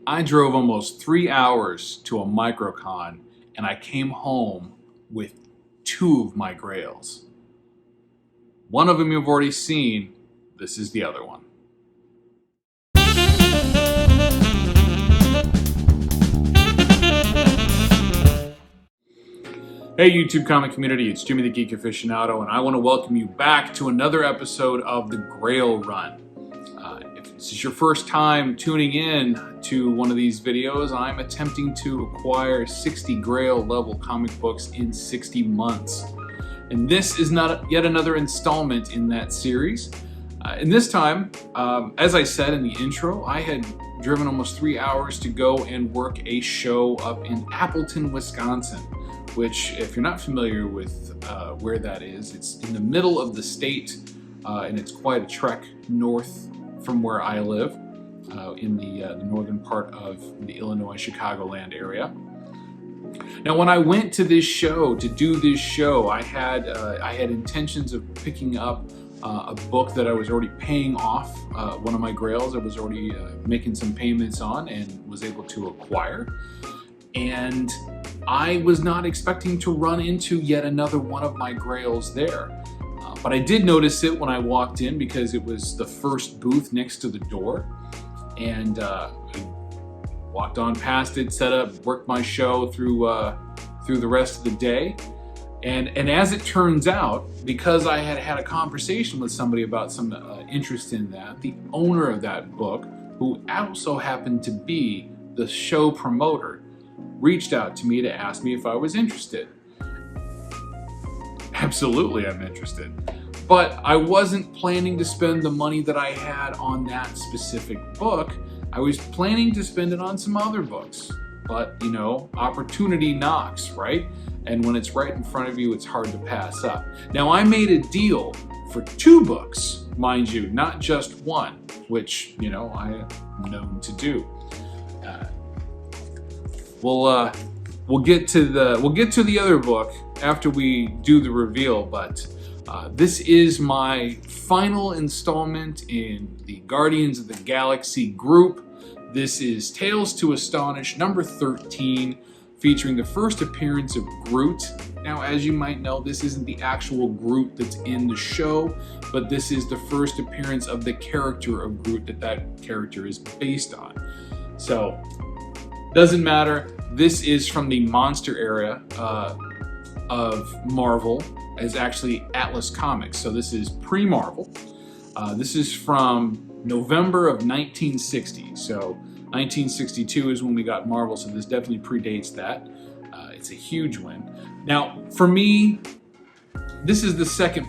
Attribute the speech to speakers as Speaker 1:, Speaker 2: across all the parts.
Speaker 1: I drove almost 3 hours to a microcon and I came home with 2 of my Grails. One of them you've already seen, this is the other one. Hey YouTube comic community, it's Jimmy the Geek Aficionado, and I want to welcome you back to another episode of the Grail Run. If this is your first time tuning in to one of these videos, I'm attempting to acquire 60 Grail level comic books in 60 months. And this is not yet another installment in that series. And this time, as I said in the intro, I had driven almost 3 hours to go and work a show up in Appleton, Wisconsin, which, if you're not familiar with where that is, it's in the middle of the state, and it's quite a trek north from where I live, in the northern part of the Illinois-Chicagoland area. Now, when I went to this show, to do this show, I had intentions of picking up a book that I was already paying off, one of my Grails I was already making some payments on and was able to acquire. And I was not expecting to run into yet another one of my Grails there. But I did notice it when I walked in because it was the first booth next to the door. And I walked on past it, set up, worked my show through the rest of the day. And as it turns out, because I had had a conversation with somebody about some interest in that, the owner of that book, who also happened to be the show promoter, reached out to me to ask me if I was interested. Absolutely, I'm interested. But I wasn't planning to spend the money that I had on that specific book. I was planning to spend it on some other books. But, you know, opportunity knocks, right? And when it's right in front of you, it's hard to pass up. Now, I made a deal for 2 books, mind you, not just one, which, you know, I am known to do. We'll get to the other book after we do the reveal, but this is my final installment in the Guardians of the Galaxy group. This is Tales to Astonish number 13, featuring the first appearance of Groot. Now, as you might know, this isn't the actual Groot that's in the show, but this is the first appearance of the character of Groot that character is based on. So, doesn't matter. This is from the monster era of Marvel, as actually Atlas Comics. So this is pre-Marvel. This is from November of 1960. So 1962 is when we got Marvel, so this definitely predates that. It's a huge win. Now, for me, this is the second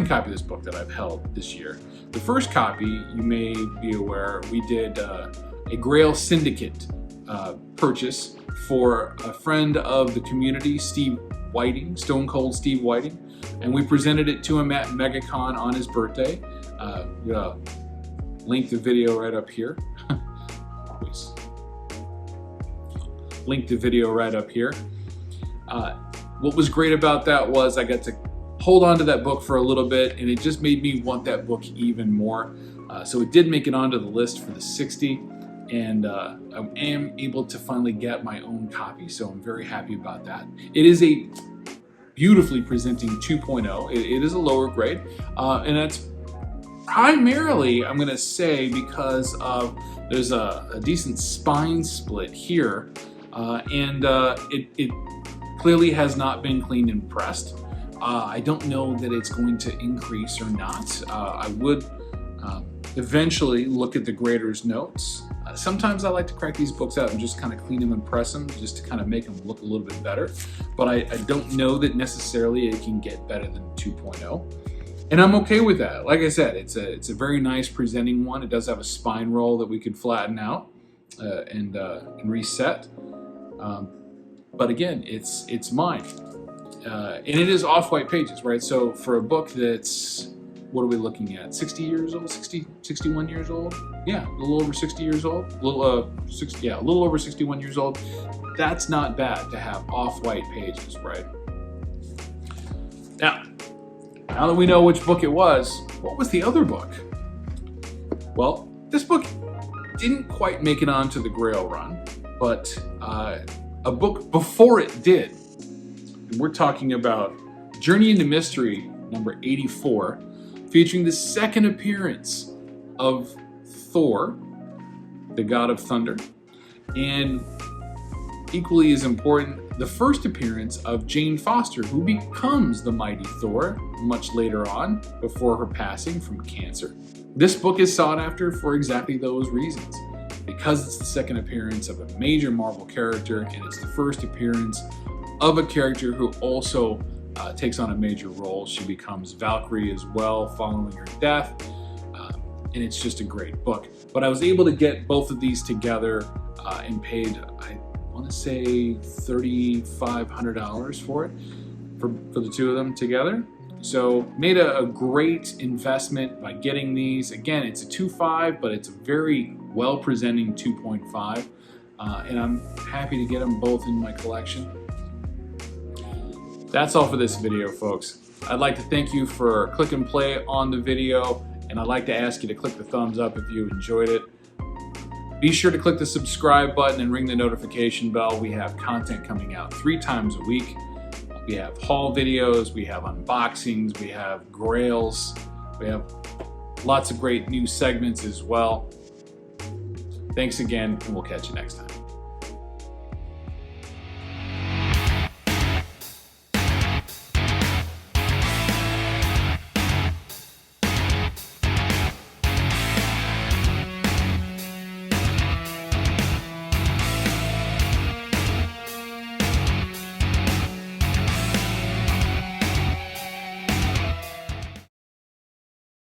Speaker 1: copy of this book that I've held this year. The first copy, you may be aware, we did a Grail Syndicate purchase for a friend of the community, Steve Whiting, Stone Cold Steve Whiting, and we presented it to him at MegaCon on his birthday. I'm gonna link the video right up here. Please. Link the video right up here. What was great about that was I got to hold on to that book for a little bit, and it just made me want that book even more. So it did make it onto the list for the 60. And I am able to finally get my own copy, so I'm very happy about that. It is a beautifully presenting 2.0. It is a lower grade, and that's primarily, I'm going to say, because there's a decent spine split here, and it clearly has not been cleaned and pressed. I don't know that it's going to increase or not. I would eventually look at the grader's notes. Sometimes I like to crack these books out and just kind of clean them and press them just to kind of make them look a little bit better. But I don't know that necessarily it can get better than 2.0. And I'm okay with that. Like I said, it's a very nice presenting one. It does have a spine roll that we could flatten out and reset. But again, it's mine. And it is off-white pages, right? So for a book that's, what are we looking at? 60 years old? 61 years old? Yeah, a little over 60 years old. A little over 61 years old. That's not bad to have off-white pages, right? Now that we know which book it was, what was the other book? Well, this book didn't quite make it onto the Grail run, but a book before it did. And we're talking about Journey into Mystery number 84, featuring the second appearance of Thor, the god of thunder, and equally as important, the first appearance of Jane Foster, who becomes the mighty Thor much later on, before her passing from cancer. This book is sought after for exactly those reasons, because it's the second appearance of a major Marvel character, and it's the first appearance of a character who also takes on a major role. She becomes Valkyrie as well following her death, and it's just a great book. But I was able to get both of these together and paid, I want to say $3,500 for it, for the two of them together. So made a great investment by getting these. Again, it's a 2.5, but it's a very well-presenting 2.5, and I'm happy to get them both in my collection. That's all for this video, folks. I'd like to thank you for click and play on the video, and I'd like to ask you to click the thumbs up if you enjoyed it. Be sure to click the subscribe button and ring the notification bell. We have content coming out 3 times a week. We have haul videos, we have unboxings, we have Grails, we have lots of great new segments as well. Thanks again, and we'll catch you next time.